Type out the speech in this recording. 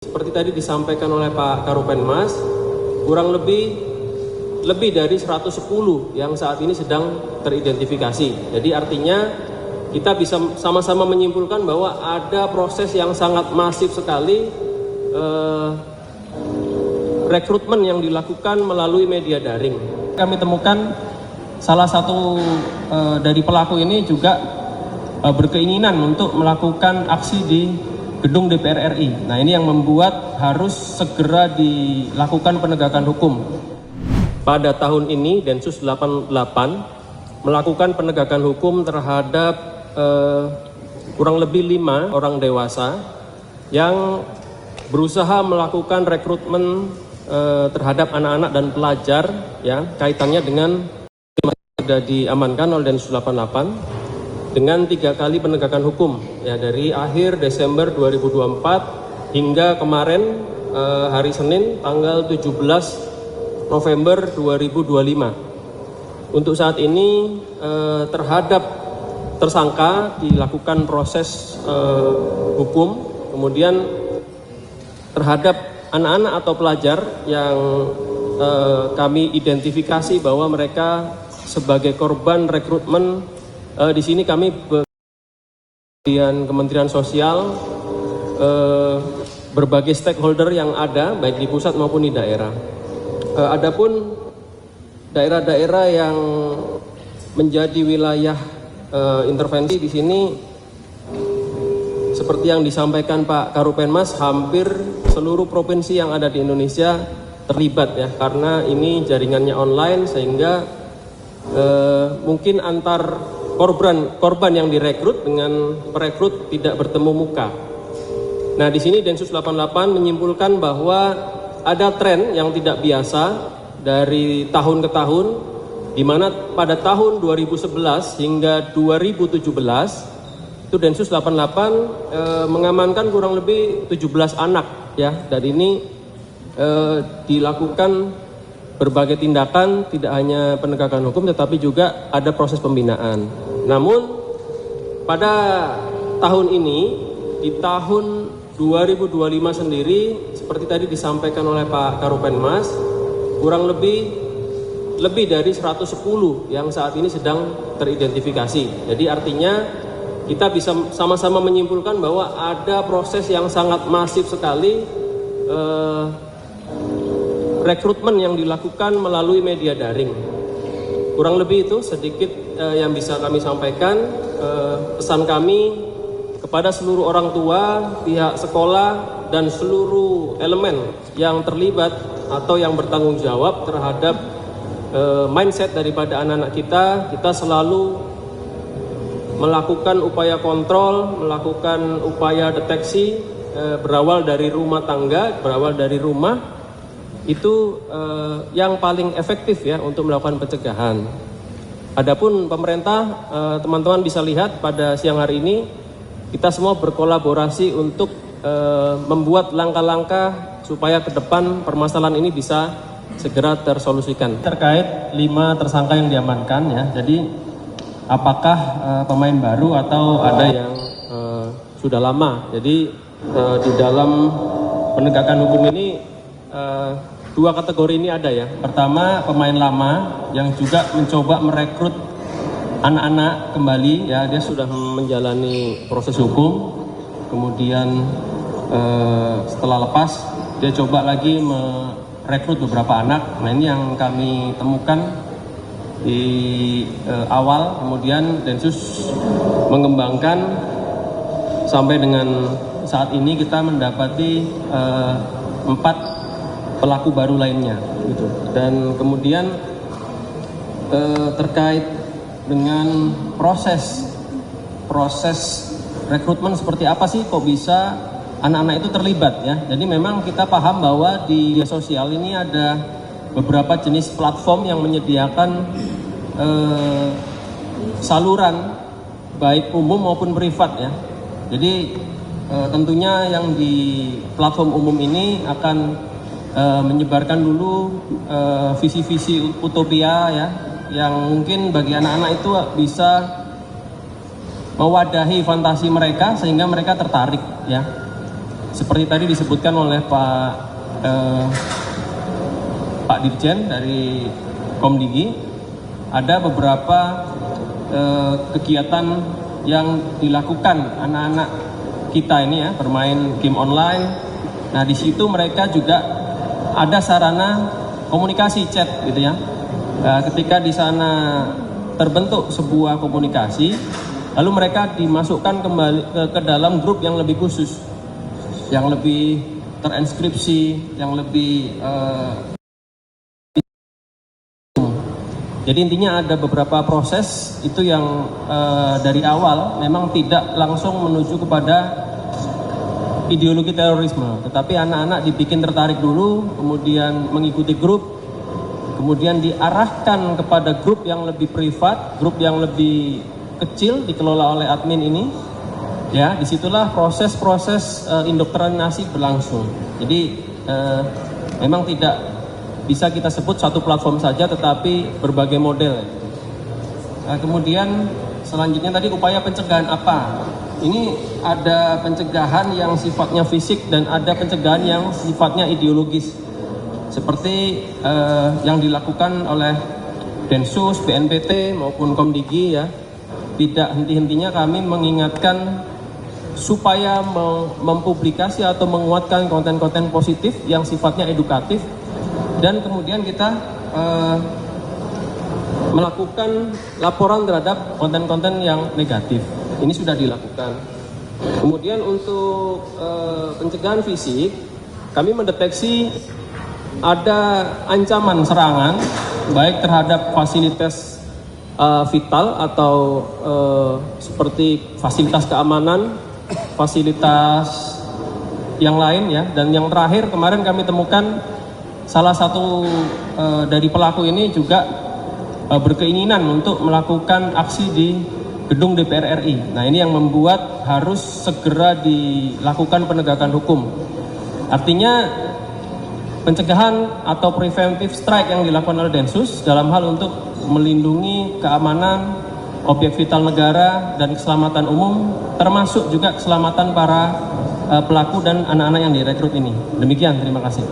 Seperti tadi disampaikan oleh Pak Karopenmas, kurang lebih dari 110 yang saat ini sedang teridentifikasi. Jadi artinya kita bisa sama-sama menyimpulkan bahwa ada proses yang sangat masif sekali rekrutmen yang dilakukan melalui media daring. Kami temukan salah satu dari pelaku ini juga berkeinginan untuk melakukan aksi di gedung DPR RI. Nah, ini yang membuat harus segera dilakukan penegakan hukum. Pada tahun ini Densus 88 melakukan penegakan hukum terhadap kurang lebih 5 orang dewasa yang berusaha melakukan rekrutmen terhadap anak-anak dan pelajar, ya, kaitannya dengan sudah diamankan oleh Densus 88 dengan 3 kali penegakan hukum, ya, dari akhir Desember 2024 hingga kemarin hari Senin tanggal 17 November 2025. Untuk saat ini terhadap tersangka dilakukan proses hukum, kemudian terhadap anak-anak atau pelajar yang kami identifikasi bahwa mereka sebagai korban rekrutmen. Di sini kami Kementerian Sosial, berbagai stakeholder yang ada baik di pusat maupun di daerah. Adapun daerah-daerah yang menjadi wilayah intervensi di sini, seperti yang disampaikan Pak Karopenmas, hampir seluruh provinsi yang ada di Indonesia terlibat, ya, karena ini jaringannya online sehingga mungkin antar korban yang direkrut dengan perekrut tidak bertemu muka. Nah, di sini Densus 88 menyimpulkan bahwa ada tren yang tidak biasa dari tahun ke tahun, di mana pada tahun 2011 hingga 2017 itu Densus 88 mengamankan kurang lebih 17 anak, ya, dan ini dilakukan berbagai tindakan, tidak hanya penegakan hukum tetapi juga ada proses pembinaan. Namun pada tahun ini, di tahun 2025 sendiri, seperti tadi disampaikan oleh Pak Karopenmas, kurang lebih dari 110 yang saat ini sedang teridentifikasi. Jadi artinya kita bisa sama-sama menyimpulkan bahwa ada proses yang sangat masif sekali rekrutmen yang dilakukan melalui media daring. Kurang lebih itu sedikit yang bisa kami sampaikan. Pesan kami kepada seluruh orang tua, pihak sekolah, dan seluruh elemen yang terlibat atau yang bertanggung jawab terhadap mindset daripada anak-anak kita selalu melakukan upaya kontrol, melakukan upaya deteksi, berawal dari rumah tangga, berawal dari rumah. Itu yang paling efektif, ya, untuk melakukan pencegahan. Adapun pemerintah, teman-teman bisa lihat pada siang hari ini kita semua berkolaborasi untuk membuat langkah-langkah supaya ke depan permasalahan ini bisa segera tersolusikan. Terkait 5 tersangka yang diamankan, ya, jadi apakah pemain baru atau ada yang sudah lama? Jadi di dalam penegakan hukum ini 2 kategori ini ada, ya. Pertama, pemain lama yang juga mencoba merekrut anak-anak kembali, ya, dia sudah menjalani proses hukum, kemudian setelah lepas dia coba lagi merekrut beberapa anak. Nah, ini yang kami temukan di awal, kemudian Densus mengembangkan sampai dengan saat ini kita mendapati 4 pelaku baru lainnya, gitu. Dan kemudian terkait dengan proses rekrutmen seperti apa sih kok bisa anak-anak itu terlibat, ya. Jadi memang kita paham bahwa di media sosial ini ada beberapa jenis platform yang menyediakan saluran baik umum maupun privat, ya. Jadi tentunya yang di platform umum ini akan menyebarkan dulu visi-visi utopia, ya, yang mungkin bagi anak-anak itu bisa mewadahi fantasi mereka sehingga mereka tertarik, ya. seperti tadi disebutkan oleh Pak Dirjen dari Komdigi, ada beberapa kegiatan yang dilakukan anak-anak kita ini ya, bermain game online. Nah, di situ mereka juga ada sarana komunikasi chat gitu ya. Ketika di sana terbentuk sebuah komunikasi, lalu mereka dimasukkan kembali ke dalam grup yang lebih khusus, yang lebih terinskripsi, yang lebih jadi intinya ada beberapa proses itu yang dari awal memang tidak langsung menuju kepada ideologi terorisme, tetapi anak-anak dibikin tertarik dulu, kemudian mengikuti grup, kemudian diarahkan kepada grup yang lebih privat, grup yang lebih kecil dikelola oleh admin ini. Ya, disitulah proses-proses indoktrinasi berlangsung. Jadi memang tidak bisa kita sebut satu platform saja, tetapi berbagai model. Kemudian selanjutnya tadi upaya pencegahan apa? Ini ada pencegahan yang sifatnya fisik dan ada pencegahan yang sifatnya ideologis. Seperti yang dilakukan oleh Densus, BNPT maupun Komdigi ya. Tidak henti-hentinya kami mengingatkan supaya mempublikasi atau menguatkan konten-konten positif yang sifatnya edukatif. Dan kemudian kita melakukan laporan terhadap konten-konten yang negatif. Ini sudah dilakukan. Kemudian untuk pencegahan fisik, kami mendeteksi ada ancaman serangan baik terhadap fasilitas vital atau seperti fasilitas keamanan, fasilitas yang lain ya. Dan yang terakhir kemarin kami temukan salah satu dari pelaku ini juga berkeinginan untuk melakukan aksi di gedung DPR RI. Nah, ini yang membuat harus segera dilakukan penegakan hukum. Artinya pencegahan atau preventive strike yang dilakukan oleh Densus dalam hal untuk melindungi keamanan objek vital negara dan keselamatan umum, termasuk juga keselamatan para pelaku dan anak-anak yang direkrut ini. Demikian, terima kasih.